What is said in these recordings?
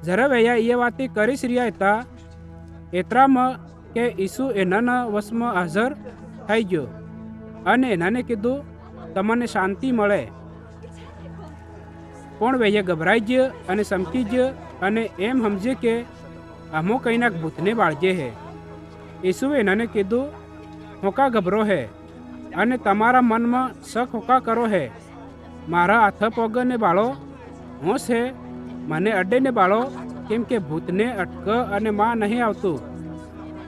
જરા વૈયા એ વાતે કરીશ રહ્યા હતા એટલામાં કે ઈસુ એનાના વશમાં હાજર થઈ ગયો અને એનાને કીધું તમને શાંતિ મળે. પણ વૈયા ગભરાઈ ગયો અને સમકી ગયો અને એમ સમજે કે આમો કંઈના ભૂતને બાળજે હે. ઈસુએ એનાને કીધું હોકા ગભરો હે અને તમારા મનમાં શક હોકા કરો હે. મારા હાથ પગને બાળો હોશ હે, મને અડ્ડેને બાળો, કેમ કે ભૂતને અટક અને માં નહીં આવતું.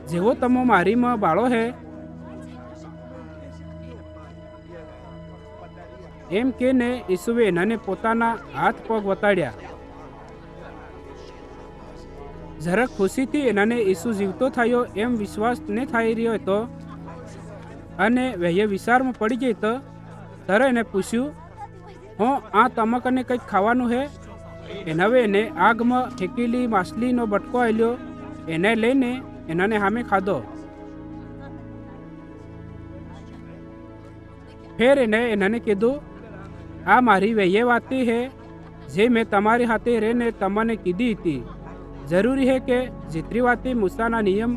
જેવો તમે મારીમાં બાળો હે એમ કે ને ઈસુએ એનાને પોતાના હાથ પગ વતાડ્યા. જરાક ખુશીથી એનાને ઈસુ જીવતો થયો એમ વિશ્વાસ ને થઈ રહ્યો હતો અને વહ્ય વિચારમાં પડી ગઈ તો ત્યારે એને પૂછ્યું, હો આ તમકને કંઈક ખાવાનું હે? એનાવે એને આગમાં ઠેકેલી માછલીનો બટકો આલ્યો, એને લઈને એનાને સામે ખાધો. ફેર એનાને કીધું, આ મારી વહ્ય વાતી હે જે મેં તમારી હાથે રહીને તમને કીધી હતી. જરૂરી હે કે જેટલી વાતે મૂસાના નિયમ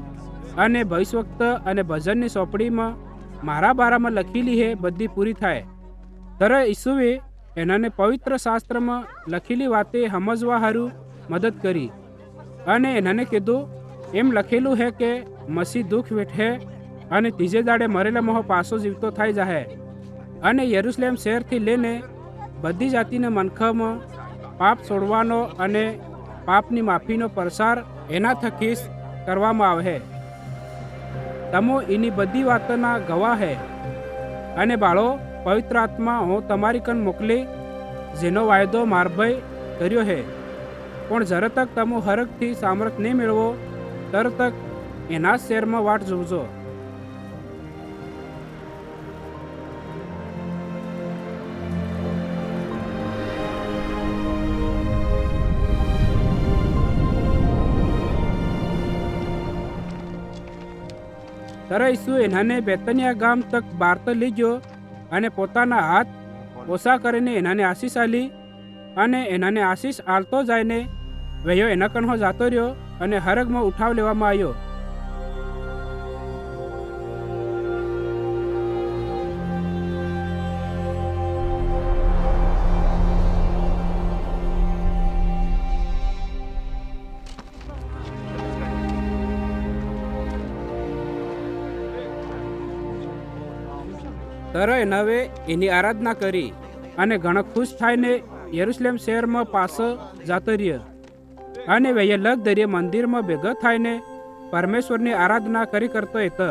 અને ભવિષ્યવક્ત અને ભજનની ચોપડીમાં મારા બારામાં લખેલી હે બધી પૂરી થાય. ત્યારે ઈસુએ એનાને પવિત્ર શાસ્ત્રમાં લખેલી વાતે સમજવા હારું મદદ કરી અને એનાને કીધું, એમ લખેલું હે કે મસીહ દુઃખ વેઠે અને ત્રીજે દાડે મરેલા મોહ પાછો જીવતો થઈ જાય અને યરુશલેમ શહેરથી લઈને બધી જાતિના મનખામાં પાપ છોડવાનો અને પાપની માફીનો પ્રસાર એના થકી કરવામાં આવે. તમો એની બધી વાતોના ગવાહ હે. અને બાળો, પવિત્ર આત્મા હું તમારી કન મોકલી જેનો વાયદો મારભાઈ કર્યો હે. પણ જ્યારે તક તમો હરકથી સામર્થ નહીં મેળવો ત્યારે તક એના શહેરમાં વાટ જોજો. ત્યારે ઈસુ એનાને બેતનિયા ગામ તક બારતો લઈ ગયો અને પોતાના હાથ ઓછા કરીને એનાને આશીષ આલી અને એનાને આશીષ આલતો જાયને વયો એના કન્હો જાતો રહ્યો અને હરગમાં ઉઠાવ લેવામાં આવ્યો. ત્યારે એનાવે એની આરાધના કરી અને ઘણો ખુશ થઈને યરુશલેમ શહેરમાં પાછો જતો રહ્યો અને વૈયા લગ દરિયે મંદિરમાં ભેગો થઈને પરમેશ્વરની આરાધના કરી કરતો હતો.